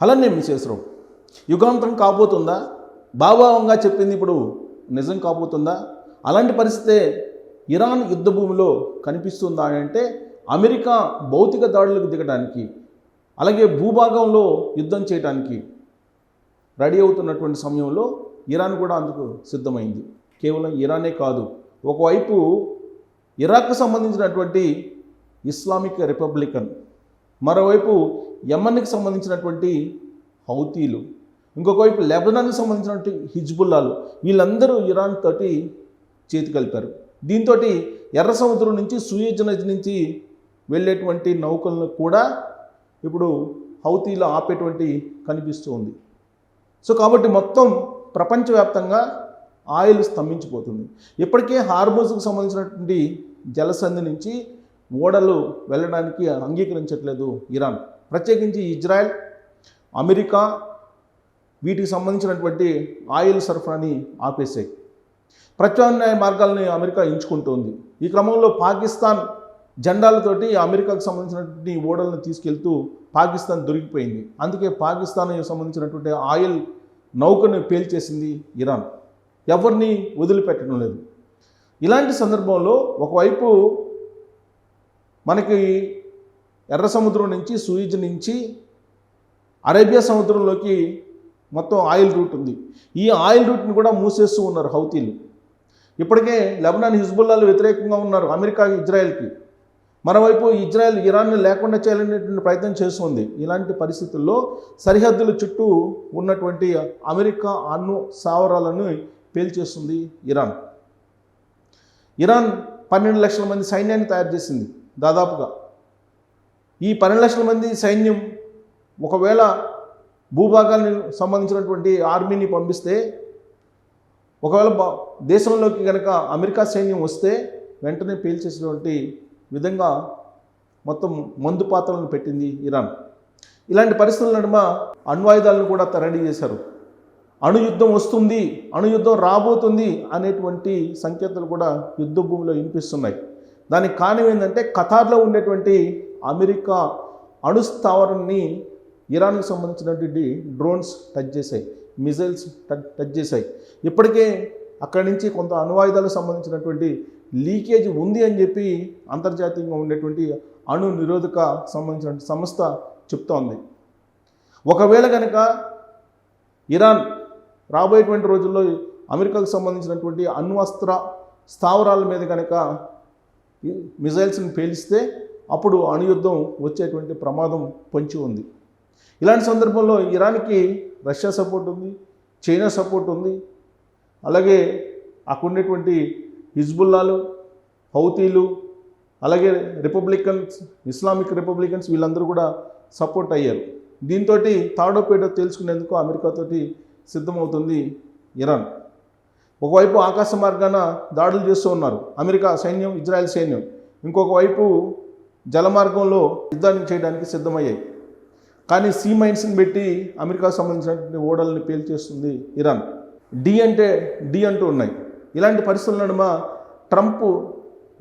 అలానే మిసెస్ రావు యుగాంతం కాబోతుందా? భావావంగా చెప్పింది ఇప్పుడు నిజం కాబోతుందా? అలాంటి పరిస్థితే ఇరాన్ యుద్ధ భూమిలో కనిపిస్తుందా అంటే అమెరికా భౌతిక దాడులకు దిగడానికి అలాగే భూభాగంలో యుద్ధం చేయడానికి రెడీ అవుతున్నటువంటి సమయంలో ఇరాన్ కూడా అందుకు సిద్ధమైంది. కేవలం ఇరానే కాదు, ఒకవైపు ఇరాక్కు సంబంధించినటువంటి ఇస్లామిక్ రిపబ్లికన్, మరోవైపు యెమెన్కి సంబంధించినటువంటి హౌతీలు, ఇంకొక వైపు లెబనాన్కి సంబంధించినటువంటి హిజ్బుల్లాలు, వీళ్ళందరూ ఇరాన్ తోటి చేతి కలిపారు. దీంతో ఎర్ర సముద్రం నుంచి సూయజ్ నది నుంచి వెళ్ళేటువంటి నౌకలను కూడా ఇప్పుడు హౌతీలు ఆపేటువంటి కనిపిస్తూ ఉంది. సో కాబట్టి మొత్తం ప్రపంచవ్యాప్తంగా ఆయిల్ స్తంభించిపోతుంది. ఇప్పటికే హార్మోజ్కు సంబంధించినటువంటి జలసంధి నుంచి ఓడలు వెళ్ళడానికి అంగీకరించట్లేదు ఇరాన్. ప్రత్యేకించి ఇజ్రాయెల్, అమెరికా వీటికి సంబంధించినటువంటి ఆయిల్ సరఫరాని ఆపేసాయి. ప్రత్యామ్నాయ మార్గాలని అమెరికా ఎంచుకుంటోంది. ఈ క్రమంలో పాకిస్తాన్ జెండాలతోటి అమెరికాకు సంబంధించినటువంటి ఓడలను తీసుకెళ్తూ పాకిస్తాన్ దొరికిపోయింది. అందుకే పాకిస్తాన్కి సంబంధించినటువంటి ఆయిల్ నౌకను పేల్చేసింది ఇరాన్. ఎవరిని వదిలిపెట్టడం లేదు. ఇలాంటి సందర్భంలో ఒకవైపు మనకి ఎర్ర సముద్రం నుంచి సూయిజ్ నుంచి అరేబియా సముద్రంలోకి మొత్తం ఆయిల్ రూట్ ఉంది. ఈ ఆయిల్ రూట్ని కూడా మూసేస్తూ ఉన్నారు హౌతీలు. ఇప్పటికే లెబనాన్ హిజ్బుల్లాలు వ్యతిరేకంగా ఉన్నారు అమెరికాకి, ఇజ్రాయెల్కి. మరోవైపు ఇజ్రాయెల్ ఇరాన్ని లేకుండా చేయాలనేటువంటి ప్రయత్నం చేస్తుంది. ఇలాంటి పరిస్థితుల్లో సరిహద్దుల చుట్టూ ఉన్నటువంటి అమెరికా అణు స్థావరాలను పేల్చేస్తుంది ఇరాన్. ఇరాన్ 12 లక్షల మంది సైన్యాన్ని తయారు చేసింది దాదాపుగా. ఈ 12 లక్షల మంది సైన్యం ఒకవేళ భూభాగానికి సంబంధించినటువంటి ఆర్మీని పంపిస్తే, ఒకవేళ దేశంలోకి కనుక అమెరికా సైన్యం వస్తే వెంటనే పేల్చేసినటువంటి విధంగా మొత్తం మందు పాత్రలను పెట్టింది ఇరాన్. ఇలాంటి పరిస్థితుల నడుమ అణ్వాయుధాలను కూడా రెడీ చేశారు. అణుయుద్ధం వస్తుంది, అణుయుద్ధం రాబోతుంది అనేటువంటి సంకేతాలు కూడా యుద్ధ భూమిలో వినిపిస్తున్నాయి. దానికి కారణం ఏంటంటే ఖతార్లో ఉండేటువంటి అమెరికా అణుస్థావరాన్ని ఇరాన్కి సంబంధించినటువంటి డ్రోన్స్ టచ్ చేశాయి, మిజైల్స్ టచ్ చేశాయి. ఇప్పటికే అక్కడి నుంచి కొంత అణువాయుధాలకు సంబంధించినటువంటి లీకేజ్ ఉంది అని చెప్పి అంతర్జాతీయంగా ఉండేటువంటి అణు నిరోధక సంబంధించిన సంస్థ చెప్తోంది. ఒకవేళ కనుక ఇరాన్ రాబోయేటువంటి రోజుల్లో అమెరికాకు సంబంధించినటువంటి అణ్వస్త్ర స్థావరాల మీద కనుక మిజైల్స్ని పేలిస్తే అప్పుడు అణుయుద్ధం వచ్చేటువంటి ప్రమాదం పొంచి ఉంది. ఇలాంటి సందర్భంలో ఇరాన్కి రష్యా సపోర్ట్ ఉంది, చైనా సపోర్ట్ ఉంది, అలాగే అక్కడ ఉండేటువంటి హిజ్బుల్లాలు, హౌతీలు, అలాగే రిపబ్లికన్స్, ఇస్లామిక్ రిపబ్లికన్స్ వీళ్ళందరూ కూడా సపోర్ట్ అయ్యారు. దీంతో తాడో పేడో తెలుసుకునేందుకు అమెరికాతోటి సిద్ధమవుతుంది ఇరాన్. ఒకవైపు ఆకాశ మార్గాన దాడులు చేస్తూ ఉన్నారు అమెరికా సైన్యం, ఇజ్రాయెల్ సైన్యం. ఇంకొక వైపు జలమార్గంలో యుద్ధాన్ని చేయడానికి సిద్ధమయ్యాయి. కానీ సీ మైన్స్ని పెట్టి అమెరికాకు సంబంధించినటువంటి ఓడల్ని పేల్చేస్తుంది ఇరాన్. డి అంటే డి అంటూ ఉన్నాయి. ఇలాంటి పరిస్థితుల నడుమ ట్రంప్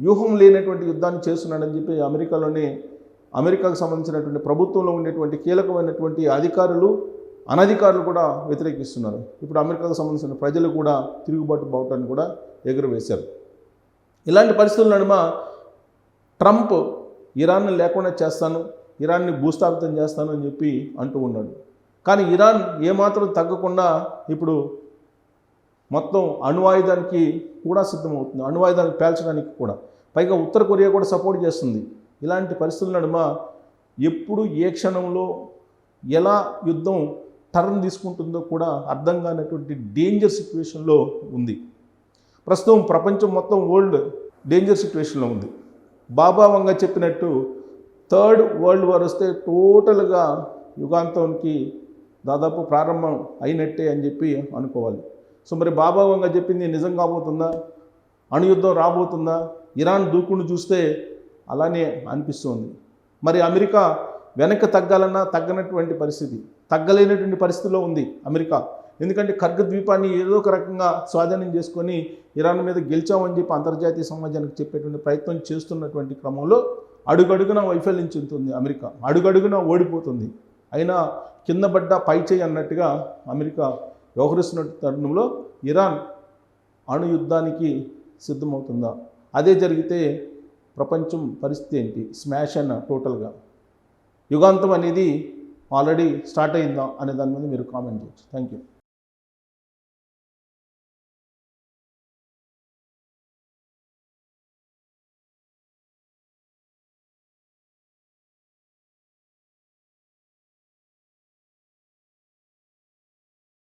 వ్యూహం లేనటువంటి యుద్ధాన్ని చేస్తున్నాడని చెప్పి అమెరికాకు సంబంధించినటువంటి ప్రభుత్వంలో ఉండేటువంటి కీలకమైనటువంటి అధికారులు, అనధికారులు కూడా వ్యతిరేకిస్తున్నారు. ఇప్పుడు అమెరికాకు సంబంధించిన ప్రజలు కూడా తిరుగుబాటు బావుటాన్ని కూడా ఎగురవేశారు. ఇలాంటి పరిస్థితుల నడుమ ట్రంప్ ఇరాన్ని లేకుండా చేస్తాను, ఇరాన్ని భూస్థాపితం చేస్తాను అని చెప్పి అంటూ ఉన్నాడు. కానీ ఇరాన్ ఏమాత్రం తగ్గకుండా ఇప్పుడు మొత్తం అణువాయుధానికి కూడా సిద్ధమవుతుంది, అణువాయుధానికి పేల్చడానికి కూడా. పైగా ఉత్తర కొరియా కూడా సపోర్ట్ చేస్తుంది. ఇలాంటి పరిస్థితుల నడుమ ఎప్పుడు ఏ క్షణంలో ఎలా యుద్ధం టర్న్ తీసుకుంటుందో కూడా అర్థం కానటువంటి డేంజర్ సిచ్యువేషన్లో ఉంది. ప్రస్తుతం ప్రపంచం మొత్తం వరల్డ్ డేంజర్ సిచ్యువేషన్లో ఉంది. బాబా వంగ చెప్పినట్టు థర్డ్ వరల్డ్ వార్ వస్తే టోటల్గా యుగాంతానికి దాదాపు ప్రారంభం అయినట్టే అని చెప్పి అనుకోవాలి. సో మరి బాబా వంగ చెప్పింది నిజం కాబోతుందా? అణుయుద్ధం రాబోతుందా? ఇరాన్ దూకుడు చూస్తే అలానే అనిపిస్తుంది. మరి అమెరికా వెనక్కి తగ్గాలన్నా తగ్గనటువంటి పరిస్థితి, తగ్గలేనటువంటి పరిస్థితిలో ఉంది అమెరికా. ఎందుకంటే కర్గ్ ద్వీపాన్ని ఏదో ఒక రకంగా స్వాధీనం చేసుకొని ఇరాన్ మీద గెలిచామని చెప్పి అంతర్జాతీయ సమాజానికి చెప్పేటువంటి ప్రయత్నం చేస్తున్నటువంటి క్రమంలో అడుగడుగున వైఫల్యం చెందుతుంది అమెరికా, అడుగడుగున ఓడిపోతుంది. అయినా కింద పడ్డ పై చేయి అన్నట్టుగా అమెరికా వ్యవహరిస్తున్న తరుణంలో ఇరాన్ అణు యుద్ధానికి సిద్ధమవుతుందా? అదే జరిగితే ప్రపంచం పరిస్థితి ఏంటి? స్మాష్ అన్న టోటల్గా. యుగాంతం అనేది ఆల్రెడీ స్టార్ట్ అయిందా అనే దాని మీద మీరు కామెంట్ చేయొచ్చు. Thank you.